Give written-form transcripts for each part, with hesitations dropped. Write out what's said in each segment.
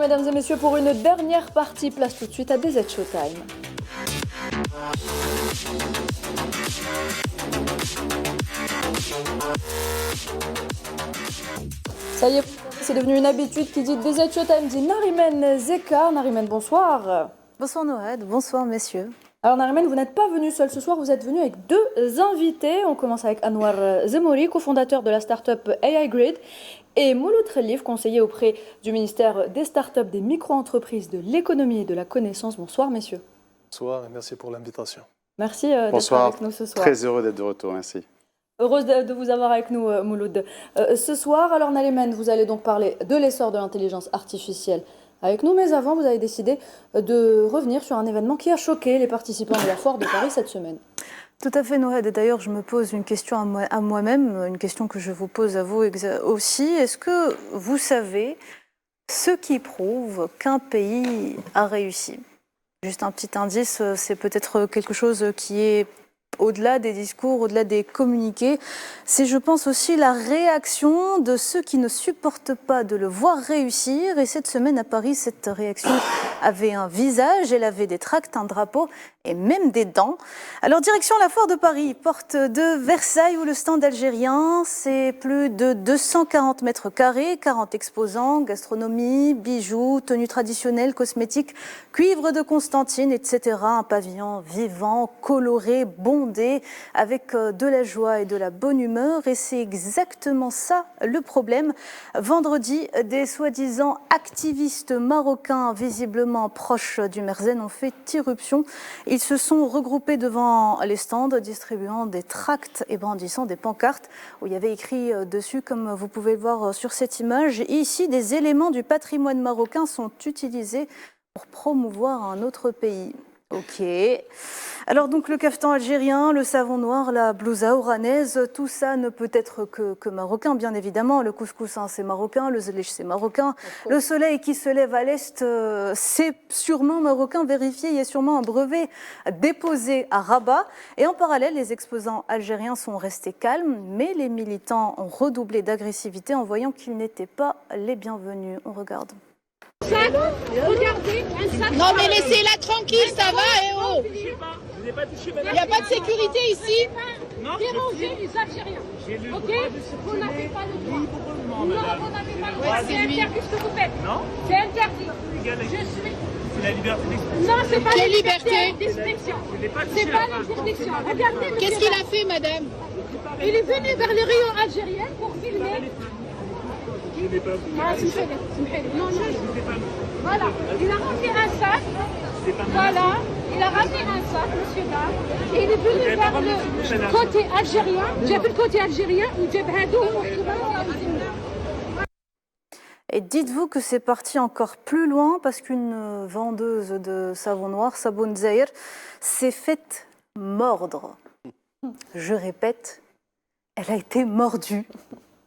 mesdames et messieurs, pour une dernière partie. Place tout de suite à DZ Showtime. Ça y est, c'est devenu une habitude qui dit DZ Showtime dit Narimen Zekar. Narimen, bonsoir. Bonsoir Noël, bonsoir messieurs. Alors Narimen, vous n'êtes pas venu seul ce soir, vous êtes venu avec deux invités. On commence avec Anwar Zemouri, cofondateur de la start-up AI Grid, et Mouloud Khelif, conseiller auprès du ministère des startups, des micro-entreprises, de l'économie et de la connaissance. Bonsoir messieurs. Bonsoir et merci pour l'invitation. Merci d'être avec nous ce soir. Très heureux d'être de retour, merci. Heureuse de vous avoir avec nous, Mouloud. Ce soir, alors Narimen, vous allez donc parler de l'essor de l'intelligence artificielle avec nous, mais avant, vous avez décidé de revenir sur un événement qui a choqué les participants de la Foire de Paris cette semaine. Tout à fait, Noël. Et d'ailleurs, je me pose une question à moi-même, une question que je vous pose à vous aussi. Est-ce que vous savez ce qui prouve qu'un pays a réussi? Juste un petit indice, c'est peut-être quelque chose qui est au-delà des discours, au-delà des communiqués. C'est, je pense, aussi la réaction de ceux qui ne supportent pas de le voir réussir. Et cette semaine à Paris, cette réaction avait un visage, elle avait des tracts, un drapeau et même des dents. Alors, direction la Foire de Paris, porte de Versailles, où le stand algérien, c'est plus de 240 mètres carrés, 40 exposants, gastronomie, bijoux, tenues traditionnelles, cosmétiques, cuivre de Constantine, etc. Un pavillon vivant, coloré, bondé, avec de la joie et de la bonne humeur. Et c'est exactement ça le problème. Vendredi, des soi-disant activistes marocains, visiblement proches du Merzen, ont fait irruption. Ils se sont regroupés devant les stands, distribuant des tracts et brandissant des pancartes où il y avait écrit dessus, comme vous pouvez le voir sur cette image. Et ici, des éléments du patrimoine marocain sont utilisés pour promouvoir un autre pays. Ok. Alors donc le caftan algérien, le savon noir, la blousa oranaise, tout ça ne peut être que marocain, bien évidemment. Le couscous, c'est marocain, le zélech, c'est marocain. Le soleil qui se lève à l'est, c'est sûrement marocain, vérifié. Il y a sûrement un brevet déposé à Rabat. Et en parallèle, les exposants algériens sont restés calmes, mais les militants ont redoublé d'agressivité en voyant qu'ils n'étaient pas les bienvenus. On regarde. Regardez, un sac. Non mais laissez-la tranquille, ça va, eh oh. Il n'y a pas de sécurité ici. Dérangez les Algériens. Ok. Vous n'avez pas le droit. Non, vous n'avez pas le droit. C'est interdit ce que vous faites. Non. C'est interdit. Je suis. C'est la liberté d'expression. Non, c'est pas la liberté d'expression. C'est pas l'interdiction. Regardez. Qu'est-ce qu'il a fait, madame? Il est venu vers les rayons algériens pour filmer. Non, voilà, il a ramené un sac. Voilà, il a ramené un sac, monsieur Dam. Et il est venu vers le côté algérien. J'ai vu le côté algérien où j'ai Et dites-vous que c'est parti encore plus loin parce qu'une vendeuse de savon noir, Saboun Zahir, s'est faite mordre. Je répète, elle a été mordue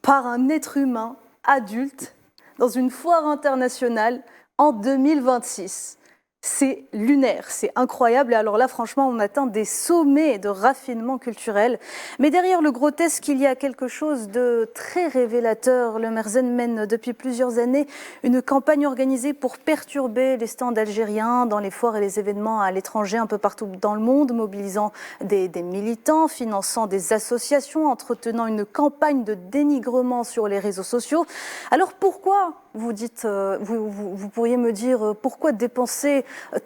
par un être humain adulte dans une foire internationale en 2026. C'est lunaire, c'est incroyable. Et alors là, franchement, on atteint des sommets de raffinement culturel. Mais derrière le grotesque, il y a quelque chose de très révélateur. Le Merzen mène depuis plusieurs années une campagne organisée pour perturber les stands algériens dans les foires et les événements à l'étranger, un peu partout dans le monde, mobilisant des militants, finançant des associations, entretenant une campagne de dénigrement sur les réseaux sociaux. Alors pourquoi, vous dites, vous pourriez me dire, pourquoi dépenser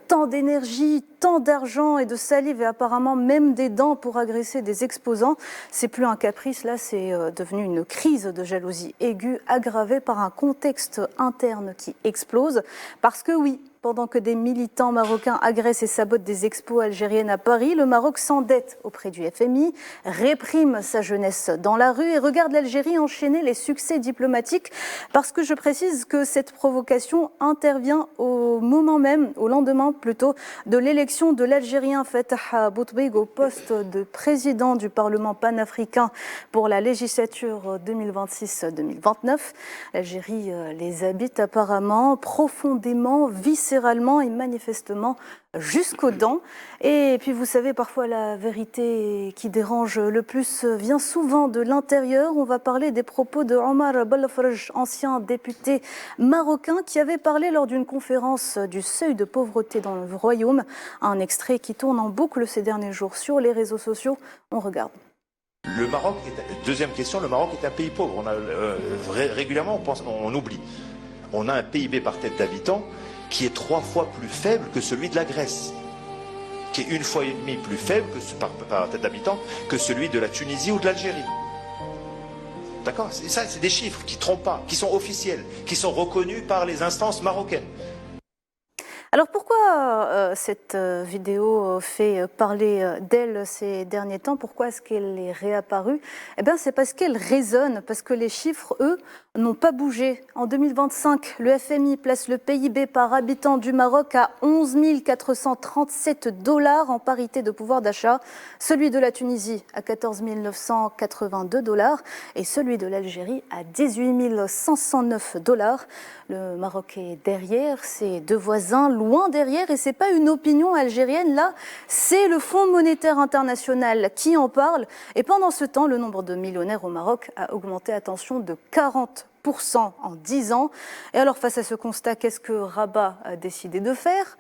tant d'énergie, tant d'argent et de salive et apparemment même des dents pour agresser des exposants? C'est plus un caprice, là c'est devenu une crise de jalousie aiguë aggravée par un contexte interne qui explose. Parce que oui, pendant que des militants marocains agressent et sabotent des expos algériennes à Paris, le Maroc s'endette auprès du FMI, réprime sa jeunesse dans la rue et regarde l'Algérie enchaîner les succès diplomatiques. Parce que je précise que cette provocation intervient au moment même, au lendemain plutôt, de l'élection de l'Algérien Fatah Boutbrig au poste de président du Parlement panafricain pour la législature 2026-2029. L'Algérie les habite apparemment profondément, viscéralement et manifestement jusqu'aux dents. Et puis vous savez, parfois la vérité qui dérange le plus vient souvent de l'intérieur. On va parler des propos de Omar Belfarj, ancien député marocain, qui avait parlé lors d'une conférence du seuil de pauvreté dans le royaume. Un extrait qui tourne en boucle ces derniers jours sur les réseaux sociaux. On regarde. Le Maroc, deuxième question, le Maroc est un pays pauvre. On a, régulièrement, on oublie. On a un PIB par tête d'habitant qui est 3 fois plus faible que celui de la Grèce, qui est 1,5 fois plus faible par tête d'habitant que celui de la Tunisie ou de l'Algérie. D'accord? Ça, c'est des chiffres qui ne trompent pas, qui sont officiels, qui sont reconnus par les instances marocaines. Alors pourquoi cette vidéo fait parler d'elle ces derniers temps? Pourquoi est-ce qu'elle est réapparue? Eh bien c'est parce qu'elle résonne, parce que les chiffres, eux, n'ont pas bougé. En 2025, le FMI place le PIB par habitant du Maroc à 11 437 $ en parité de pouvoir d'achat, celui de la Tunisie à 14 982 $ et celui de l'Algérie à 18 509 $. Le Maroc est derrière, ses deux voisins loin derrière, et c'est pas une opinion algérienne là, c'est le Fonds monétaire international qui en parle. Et pendant ce temps, le nombre de millionnaires au Maroc a augmenté, attention, de 40% en 10 ans. Et alors face à ce constat, qu'est-ce que Rabat a décidé de faire?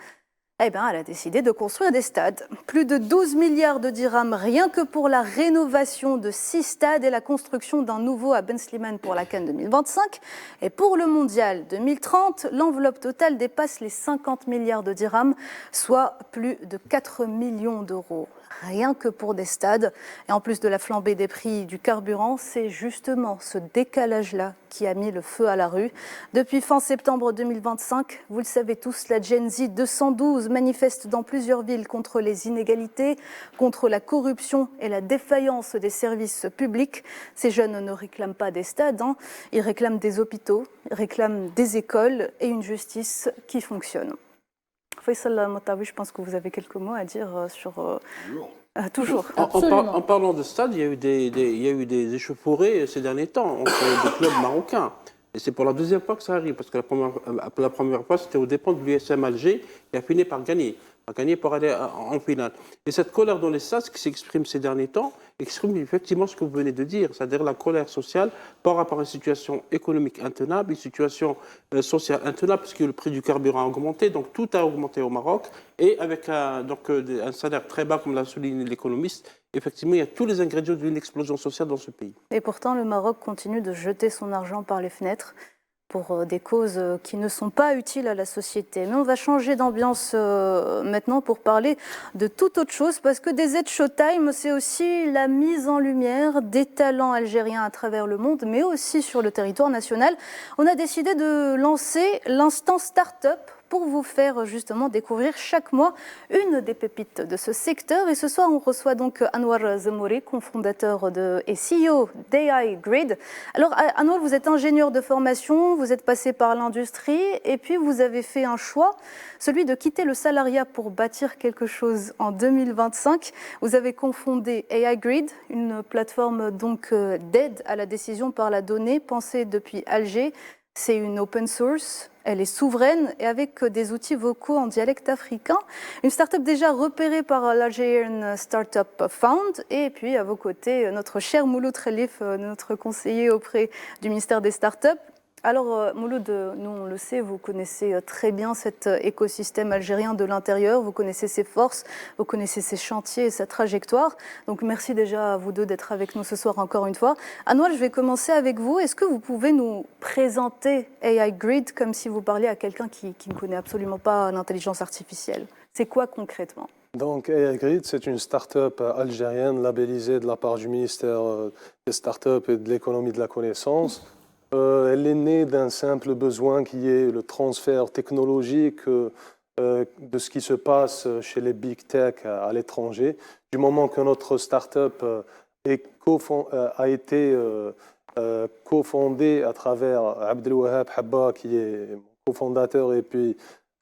Eh bien, elle a décidé de construire des stades. Plus de 12 milliards de dirhams rien que pour la rénovation de 6 stades et la construction d'un nouveau à Ben Slimane pour la CAN 2025. Et pour le mondial 2030, l'enveloppe totale dépasse les 50 milliards de dirhams, soit plus de 4 millions d'euros. Rien que pour des stades. Et en plus de la flambée des prix du carburant, c'est justement ce décalage-là qui a mis le feu à la rue. Depuis fin septembre 2025, vous le savez tous, la Gen Z 212 manifeste dans plusieurs villes contre les inégalités, contre la corruption et la défaillance des services publics. Ces jeunes ne réclament pas des stades, ils réclament des hôpitaux, ils réclament des écoles et une justice qui fonctionne. Faisal Motawi, je pense que vous avez quelques mots à dire sur... toujours. En parlant de stade, il y a eu des échauffourées ces derniers temps entre des clubs marocains. Et c'est pour la deuxième fois que ça arrive, parce que la première fois, c'était aux dépens de l'USM Alger, et a fini par gagner pour aller en finale. Et cette colère dans les stades qui s'exprime ces derniers temps, exprime effectivement ce que vous venez de dire, c'est-à-dire la colère sociale par rapport à une situation économique intenable, une situation sociale intenable, parce que le prix du carburant a augmenté, donc tout a augmenté au Maroc, et avec un salaire très bas, comme l'a souligné l'économiste, effectivement, il y a tous les ingrédients d'une explosion sociale dans ce pays. Et pourtant, le Maroc continue de jeter son argent par les fenêtres pour des causes qui ne sont pas utiles à la société. Mais on va changer d'ambiance maintenant pour parler de toute autre chose, parce que des aides Showtime, c'est aussi la mise en lumière des talents algériens à travers le monde, mais aussi sur le territoire national. On a décidé de lancer l'instant Start-up pour vous faire justement découvrir chaque mois une des pépites de ce secteur. Et ce soir, on reçoit donc Anwar Zemouri, cofondateur et CEO d'AI Grid. Alors Anwar, vous êtes ingénieur de formation, vous êtes passé par l'industrie et puis vous avez fait un choix, celui de quitter le salariat pour bâtir quelque chose en 2025. Vous avez cofondé AI Grid, une plateforme donc d'aide à la décision par la donnée, pensée depuis Alger. C'est une open source, elle est souveraine et avec des outils vocaux en dialecte africain. Une start-up déjà repérée par l'Algerian Startup Fund. Et puis à vos côtés, notre cher Mouloud Khelif, notre conseiller auprès du ministère des Startups. Alors Mouloud, nous on le sait, vous connaissez très bien cet écosystème algérien de l'intérieur, vous connaissez ses forces, vous connaissez ses chantiers et sa trajectoire. Donc merci déjà à vous deux d'être avec nous ce soir encore une fois. Anwar, je vais commencer avec vous. Est-ce que vous pouvez nous présenter AI Grid comme si vous parliez à quelqu'un qui ne connaît absolument pas l'intelligence artificielle? C'est quoi concrètement? Donc AI Grid, c'est une start-up algérienne labellisée de la part du ministère des start-up et de l'économie de la connaissance. Elle est née d'un simple besoin qui est le transfert technologique de ce qui se passe chez les big tech à l'étranger. Du moment que notre start-up a été cofondée à travers Abdelwahab Habba, qui est cofondateur, et puis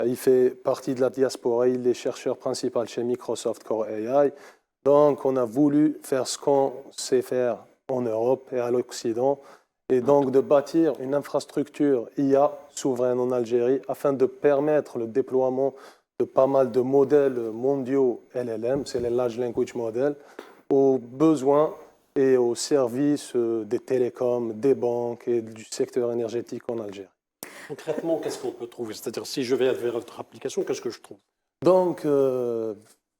il fait partie de la diaspora, il est chercheur principal chez Microsoft Core AI. Donc on a voulu faire ce qu'on sait faire en Europe et à l'Occident, et donc de bâtir une infrastructure IA souveraine en Algérie afin de permettre le déploiement de pas mal de modèles mondiaux LLM, c'est les Large Language Models, aux besoins et aux services des télécoms, des banques et du secteur énergétique en Algérie. Concrètement, qu'est-ce qu'on peut trouver? C'est-à-dire, si je vais vers votre application, qu'est-ce que je trouve? Donc,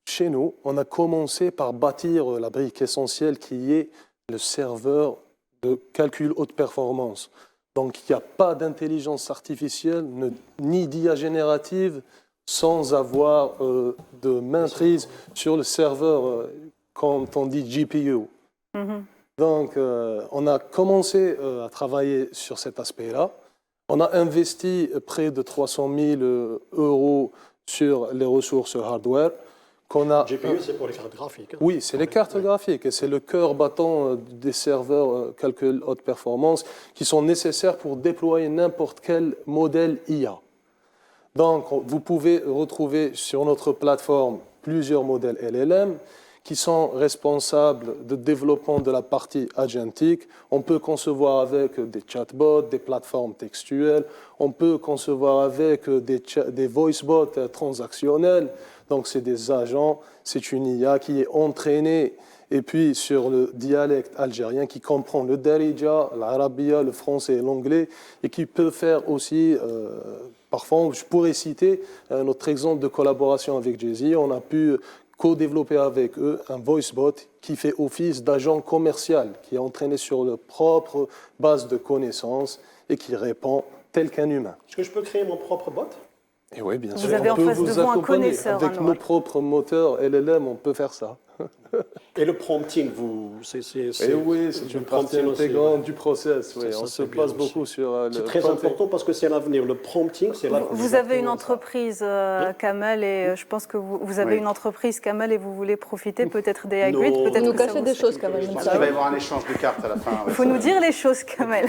chez nous, on a commencé par bâtir la brique essentielle qui est le serveur de calcul haute performance. Donc, il n'y a pas d'intelligence artificielle ni d'IA générative sans avoir de maîtrise sur le serveur, quand on dit GPU. Donc, on a commencé à travailler sur cet aspect-là. On a investi près de 300 000 euros sur les ressources hardware. GPU, c'est pour les cartes graphiques. Oui, c'est les cartes graphiques et c'est le cœur battant des serveurs calcul haute performance qui sont nécessaires pour déployer n'importe quel modèle IA. Donc, vous pouvez retrouver sur notre plateforme plusieurs modèles LLM qui sont responsables de développement de la partie agentique. On peut concevoir avec des chatbots, des plateformes textuelles, on peut concevoir avec des voicebots transactionnels. Donc, c'est des agents, c'est une IA qui est entraînée et puis sur le dialecte algérien qui comprend le darija, l'arabia, le français et l'anglais et qui peut faire aussi, parfois, je pourrais citer notre exemple de collaboration avec Jay-Z. On a pu co-développer avec eux un voicebot qui fait office d'agent commercial, qui est entraîné sur leur propre base de connaissances et qui répond tel qu'un humain. Est-ce que je peux créer mon propre bot? Et oui, bien Vous sûr. avez On en peut face de vous vous un accompagner. connaisseur, Avec Anouar. nos propres moteurs LLM, on peut faire ça. Et le prompting, Et oui, c'est une partie intégrante du process. Oui. On se base beaucoup sur le C'est très prompting. important parce que c'est l'avenir. Le prompting, c'est l'avenir. Vous avez une entreprise, Kamal, et je pense que vous avez une entreprise, Kamal, et vous voulez profiter peut-être des high grid, Non. peut-être Nous que ça cacher vous- des choses quand même. Je pense qu'il va y avoir un échange de cartes à la fin. Il faut nous dire les choses, Kamal.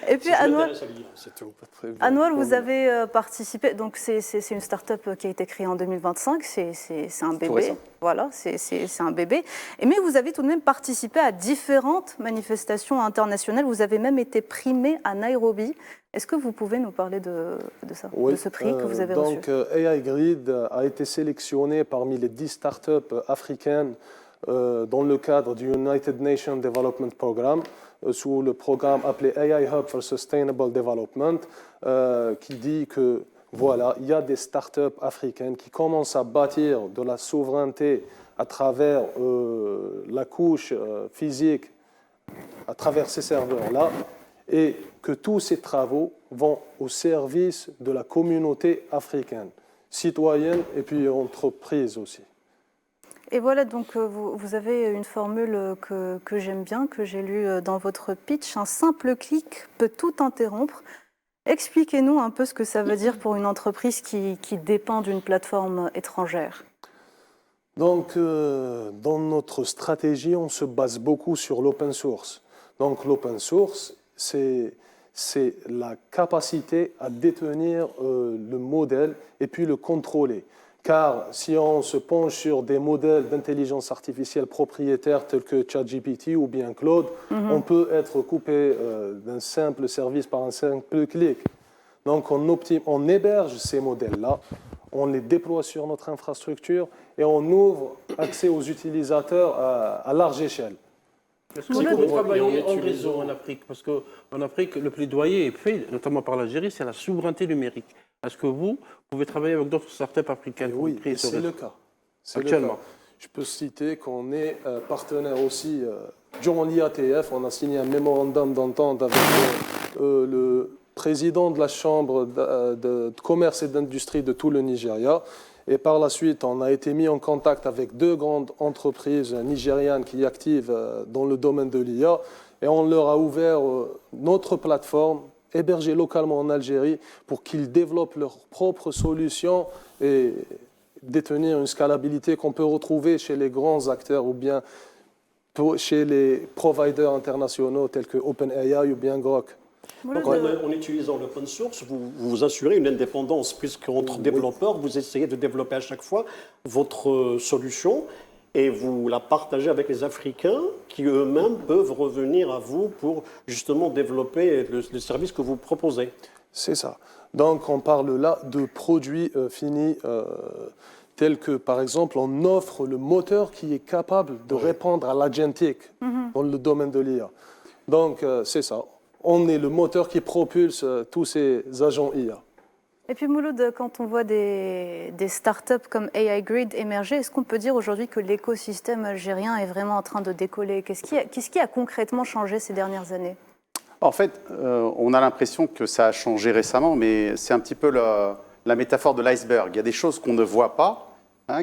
Et puis, Si je Anouar, m'intéresse à l'IA, c'est tout. Très bien. Anouar, vous avez participé, donc c'est une start-up qui a été créée en 2025, c'est un bébé, récent. voilà, c'est un bébé. Mais vous avez tout de même participé à différentes manifestations internationales, vous avez même été primé à Nairobi. Est-ce que vous pouvez nous parler de ça, Oui, de ce prix que vous avez reçu? donc, AI Grid a été sélectionné parmi les 10 startups africaines dans le cadre du United Nations Development Programme, sous le programme appelé AI Hub for Sustainable Development, qui dit que voilà, il y a des startups africaines qui commencent à bâtir de la souveraineté à travers la couche physique, à travers ces serveurs-là, et que tous ces travaux vont au service de la communauté africaine, citoyenne et puis entreprise aussi. Et voilà, donc vous avez une formule que j'aime bien, que j'ai lue dans votre pitch. Un simple clic peut tout interrompre. Expliquez-nous un peu ce que ça veut dire pour une entreprise qui dépend d'une plateforme étrangère. Donc, dans notre stratégie, on se base beaucoup sur l'open source. Donc, l'open source, c'est la capacité à détenir le modèle et puis le contrôler. Car si on se penche sur des modèles d'intelligence artificielle propriétaires tels que ChatGPT ou bien Claude, on peut être coupé d'un simple service par un simple clic. Donc on héberge ces modèles-là, on les déploie sur notre infrastructure et on ouvre accès aux utilisateurs à large échelle. Est-ce que vous pouvez travailler en réseau en Afrique? Parce qu'en Afrique, le plaidoyer est fait, notamment par l'Algérie, c'est la souveraineté numérique. Est-ce que vous pouvez travailler avec d'autres startups africaines pour Oui, créer ce c'est réseau? le cas. C'est le Actuellement. cas. Je peux citer qu'on est partenaire aussi durant l'IATF. On a signé un mémorandum d'entente avec le président de la Chambre de commerce et d'industrie de tout le Nigeria. Et par la suite, on a été mis en contact avec 2 grandes entreprises nigérianes qui activent dans le domaine de l'IA. Et on leur a ouvert notre plateforme hébergés localement en Algérie pour qu'ils développent leurs propres solutions et détenir une scalabilité qu'on peut retrouver chez les grands acteurs ou bien chez les providers internationaux tels que OpenAI ou bien Grok. Donc, en utilisant l'open source, vous assurez une indépendance, puisqu'entre développeurs, vous essayez de développer à chaque fois votre solution et vous la partagez avec les Africains qui eux-mêmes peuvent revenir à vous pour justement développer le service que vous proposez. C'est ça. Donc on parle là de produits finis tels que, par exemple, on offre le moteur qui est capable de répondre à l'agentic dans le domaine de l'IA. Donc c'est ça. On est le moteur qui propulse tous ces agents IA. Et puis Mouloud, quand on voit des startups comme AI Grid émerger, est-ce qu'on peut dire aujourd'hui que l'écosystème algérien est vraiment en train de décoller? Qu'est-ce qui a concrètement changé ces dernières années? En fait, on a l'impression que ça a changé récemment, mais c'est un petit peu la métaphore de l'iceberg. Il y a des choses qu'on ne voit pas,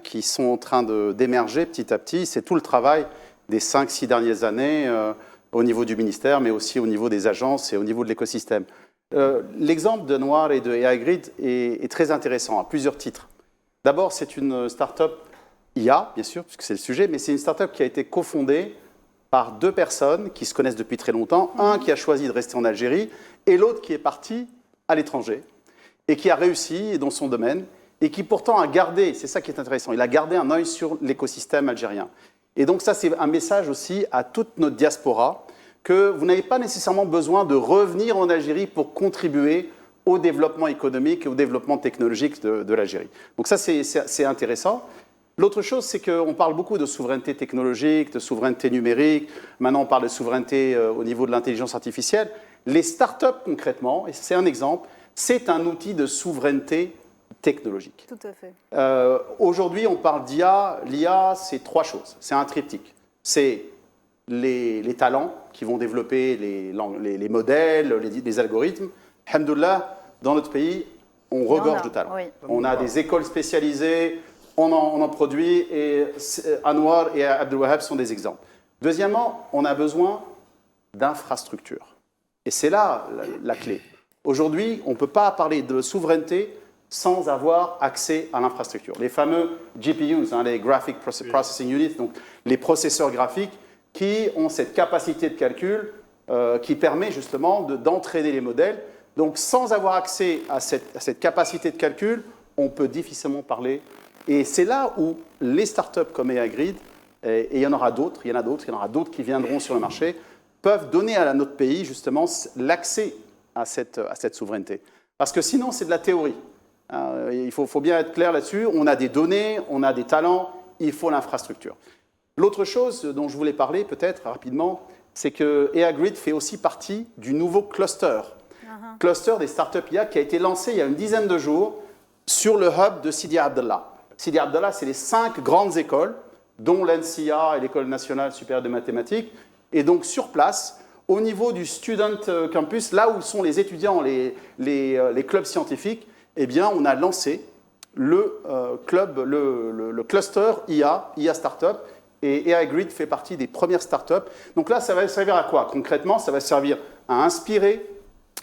qui sont en train d'émerger petit à petit. C'est tout le travail des 5-6 dernières années au niveau du ministère, mais aussi au niveau des agences et au niveau de l'écosystème. L'exemple de Noir et de AI Grid est très intéressant à plusieurs titres. D'abord, c'est une start-up IA, bien sûr, puisque c'est le sujet, mais c'est une start-up qui a été cofondée par 2 personnes qui se connaissent depuis très longtemps. Un qui a choisi de rester en Algérie et l'autre qui est parti à l'étranger et qui a réussi dans son domaine et qui pourtant a gardé, c'est ça qui est intéressant, il a gardé un œil sur l'écosystème algérien. Et donc ça, c'est un message aussi à toute notre diaspora, que vous n'avez pas nécessairement besoin de revenir en Algérie pour contribuer au développement économique et au développement technologique de l'Algérie. Donc ça, c'est intéressant. L'autre chose, c'est qu'on parle beaucoup de souveraineté technologique, de souveraineté numérique. Maintenant, on parle de souveraineté au niveau de l'intelligence artificielle. Les startups, concrètement, et c'est un exemple, c'est un outil de souveraineté technologique. Tout à fait. Aujourd'hui, on parle d'IA. L'IA, c'est 3 choses. C'est un triptyque. C'est les talents qui vont développer les modèles, les algorithmes. Alhamdoulilah, dans notre pays, on regorge de talents. Oui. On a des écoles spécialisées, on en produit, et Anwar et Abdelwahab sont des exemples. Deuxièmement, on a besoin d'infrastructures. Et c'est là la clé. Aujourd'hui, on ne peut pas parler de souveraineté sans avoir accès à l'infrastructure. Les fameux GPUs, les Graphic Processing Units, donc les processeurs graphiques, qui ont cette capacité de calcul qui permet justement d'entraîner les modèles. Donc sans avoir accès à cette capacité de calcul, on peut difficilement parler. Et c'est là où les startups comme AI Grid, et il y en aura d'autres, il y en aura d'autres qui viendront sur le marché, peuvent donner à notre pays justement l'accès à cette souveraineté. Parce que sinon, c'est de la théorie. Il faut bien être clair là-dessus. On a des données, on a des talents, il faut l'infrastructure. L'autre chose dont je voulais parler peut-être rapidement, c'est que AI Grid fait aussi partie du nouveau cluster. Cluster des startups IA qui a été lancé il y a une dizaine de jours sur le hub de Sidi Abdallah. Sidi Abdallah, c'est les 5 grandes écoles, dont l'NCA et l'École nationale supérieure de mathématiques. Et donc sur place, au niveau du Student Campus, là où sont les étudiants, les clubs scientifiques, eh bien, on a lancé le cluster IA Startup. Et AI Grid fait partie des premières startups. Donc là, ça va servir à quoi? Concrètement, ça va servir à inspirer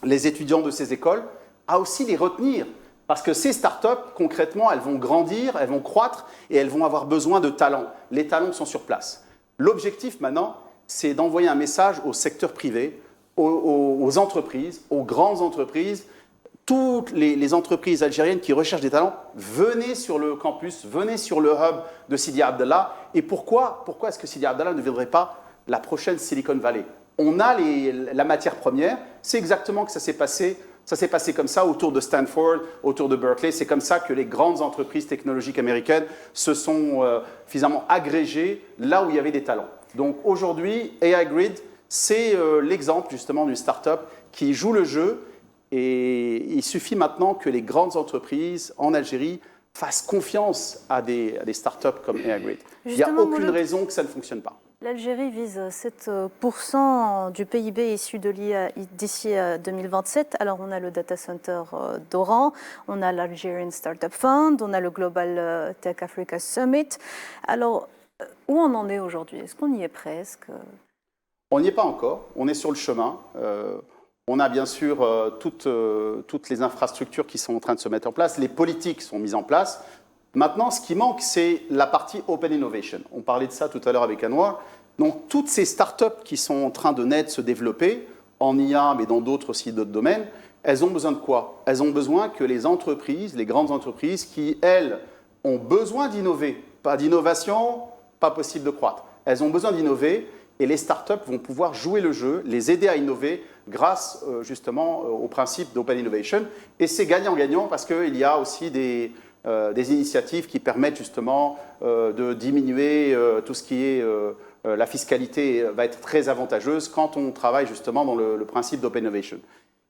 les étudiants de ces écoles, à aussi les retenir. Parce que ces startups, concrètement, elles vont grandir, elles vont croître et elles vont avoir besoin de talents. Les talents sont sur place. L'objectif maintenant, c'est d'envoyer un message au secteur privé, aux entreprises, aux grandes entreprises, toutes les entreprises algériennes qui recherchent des talents, venez sur le campus, venez sur le hub de Sidi Abdallah. Et pourquoi est-ce que Sidi Abdallah ne deviendrait pas la prochaine Silicon Valley? On a la matière première, c'est exactement que ça s'est passé comme ça autour de Stanford, autour de Berkeley. C'est comme ça que les grandes entreprises technologiques américaines se sont finalement agrégées là où il y avait des talents. Donc aujourd'hui, AI Grid, c'est l'exemple justement d'une start-up qui joue le jeu. Et il suffit maintenant que les grandes entreprises en Algérie fassent confiance à des startups comme AI Grid. Il n'y a aucune raison que ça ne fonctionne pas. L'Algérie vise 7% du PIB issu de l'IA d'ici 2027. Alors on a le Data Center d'Oran, on a l'Algerian Startup Fund, on a le Global Tech Africa Summit. Alors où on en est aujourd'hui? Est-ce qu'on y est presque? On n'y est pas encore, on est sur le chemin. On a bien sûr toutes les infrastructures qui sont en train de se mettre en place, les politiques sont mises en place. Maintenant, ce qui manque, c'est la partie Open Innovation. On parlait de ça tout à l'heure avec Anwar. Donc, toutes ces startups qui sont en train de naître, se développer, en IA, mais dans d'autres aussi, d'autres domaines, elles ont besoin de quoi? Elles ont besoin que les entreprises, les grandes entreprises qui, elles, ont besoin d'innover. Pas d'innovation, pas possible de croître. Elles ont besoin d'innover. et les startups vont pouvoir jouer le jeu, les aider à innover grâce justement au principe d'open innovation. Et c'est gagnant-gagnant parce qu'il y a aussi des initiatives qui permettent justement de diminuer tout ce qui est la fiscalité va être très avantageuse quand on travaille justement dans le principe d'open innovation.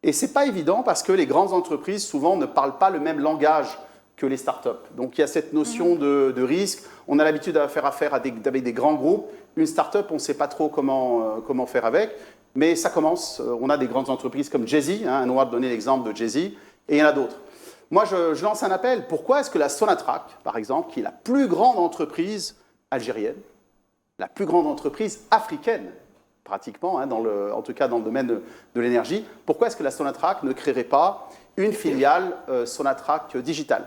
Et ce n'est pas évident parce que les grandes entreprises souvent ne parlent pas le même langage que les startups. Donc il y a cette notion de risque. On a l'habitude de faire affaire avec des grands groupes. Une startup, on ne sait pas trop comment faire avec, mais ça commence. On a des grandes entreprises comme Jay-Z, Anouar donnait l'exemple de Jay-Z, et il y en a d'autres. Moi, je lance un appel. Pourquoi est-ce que la Sonatrach, par exemple, qui est la plus grande entreprise algérienne, la plus grande entreprise africaine, pratiquement, en tout cas dans le domaine de l'énergie, pourquoi est-ce que la Sonatrach ne créerait pas une filiale Sonatrach digitale?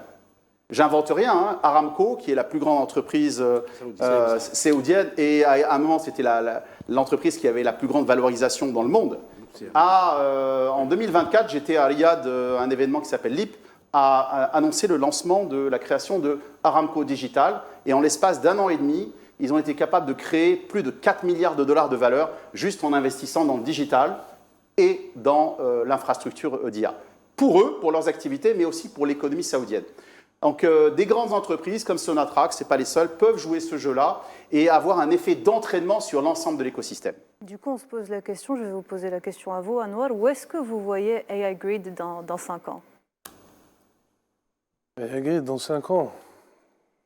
J'invente rien, Aramco, qui est la plus grande entreprise saoudienne, et à un moment c'était l'entreprise qui avait la plus grande valorisation dans le monde. En 2024, j'étais à Riyad, un événement qui s'appelle LIP, a annoncé le lancement de la création de Aramco Digital, et en l'espace d'1 an et demi, ils ont été capables de créer plus de 4 milliards de dollars de valeur juste en investissant dans le digital et dans l'infrastructure d'IA. Pour eux, pour leurs activités, mais aussi pour l'économie saoudienne. Donc des grandes entreprises comme Sonatrach, ce n'est pas les seules, peuvent jouer ce jeu-là et avoir un effet d'entraînement sur l'ensemble de l'écosystème. Du coup, on se pose la question, je vais vous poser la question à vous, Anouar, où est-ce que vous voyez AI Grid dans 5 ans? AI Grid dans 5 ans,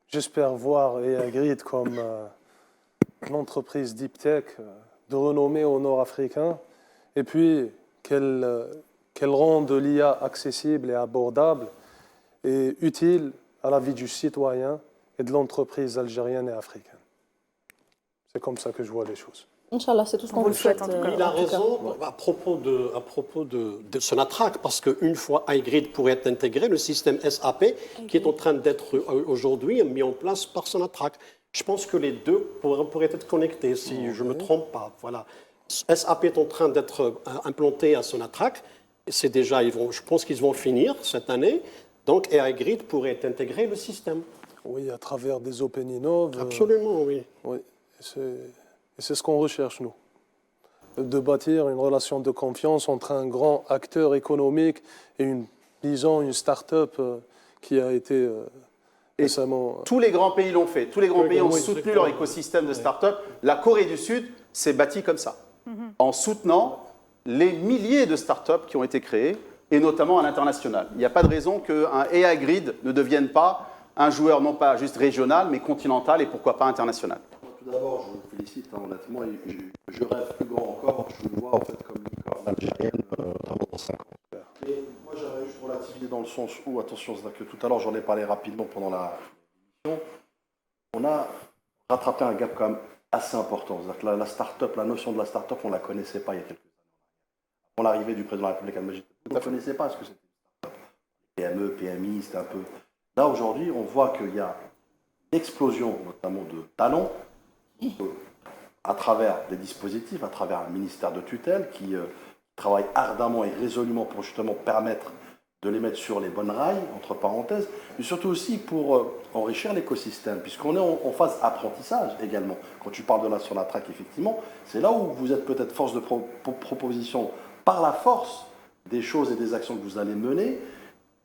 j'espère voir AI Grid comme une entreprise deep tech de renommée au nord africain, et puis qu'elle rende l'IA accessible et abordable et utile à la vie du citoyen et de l'entreprise algérienne et africaine. C'est comme ça que je vois les choses. Inch'Allah, c'est tout ce qu'on vous souhaite. Il a raison à propos de Sonatrach, parce qu'une fois iGrid pourrait être intégré, le système SAP, qui est en train d'être aujourd'hui mis en place par Sonatrach. Je pense que les deux pourraient être connectés, si je ne me trompe pas. Voilà. SAP est en train d'être implanté à Sonatrach. C'est déjà, je pense qu'ils vont finir cette année. Donc, AI-Grid pourrait intégrer le système. Oui, à travers des Open Innov. Absolument, oui. Oui, c'est ce qu'on recherche, nous. De bâtir une relation de confiance entre un grand acteur économique et une start-up qui a été récemment... Tous les grands pays l'ont fait. Tous les grands pays ont soutenu leur écosystème de start-up. La Corée du Sud s'est bâtie comme ça, en soutenant les milliers de start-up qui ont été créées, et notamment à l'international. Il n'y a pas de raison qu'un AI Grid ne devienne pas un joueur non pas juste régional, mais continental et pourquoi pas international. Tout d'abord, je vous félicite, honnêtement, je rêve plus grand encore, je vous vois en fait comme une licorne algérienne dans 5 ans. Mais moi j'aimerais juste relativiser dans le sens où, attention, c'est-à-dire que tout à l'heure j'en ai parlé rapidement pendant la émission, on a rattrapé un gap quand même assez important. C'est-à-dire que la start-up, la notion de la start-up, on ne la connaissait pas il y a quelques années. Avant l'arrivée du président de la République al-Majid, on ne connaissait pas ce que c'était une start-up. PME, PMI, c'était un peu... Là, aujourd'hui, on voit qu'il y a une explosion, notamment de talents, à travers des dispositifs, à travers un ministère de tutelle qui travaille ardemment et résolument pour justement permettre de les mettre sur les bonnes rails, entre parenthèses, mais surtout aussi pour enrichir l'écosystème, puisqu'on est en phase apprentissage également. Quand tu parles de la Sonatrach, effectivement, c'est là où vous êtes peut-être force de proposition par la force des choses et des actions que vous allez mener.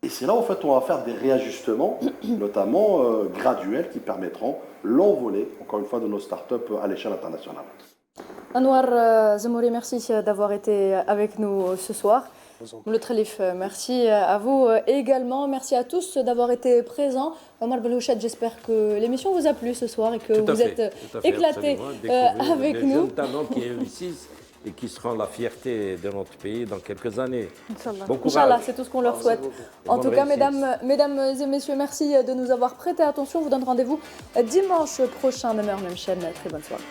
Et c'est là, en fait, on va faire des réajustements, notamment graduels, qui permettront l'envolée, encore une fois, de nos startups à l'échelle internationale. Anouar Zemouri, merci d'avoir été avec nous ce soir. Mouloud Khelif, merci à vous également. Merci à tous d'avoir été présents. Omar Belouched, j'espère que l'émission vous a plu ce soir et que vous êtes éclatés avec nous. Des jeunes talents qui réussissent et qui seront la fierté de notre pays dans quelques années. Bon courage. Inch'Allah, c'est tout ce qu'on leur souhaite. En tout cas, mesdames et messieurs, merci de nous avoir prêté attention. Je vous donne rendez-vous dimanche prochain, même heure, même chaîne. Très bonne soirée.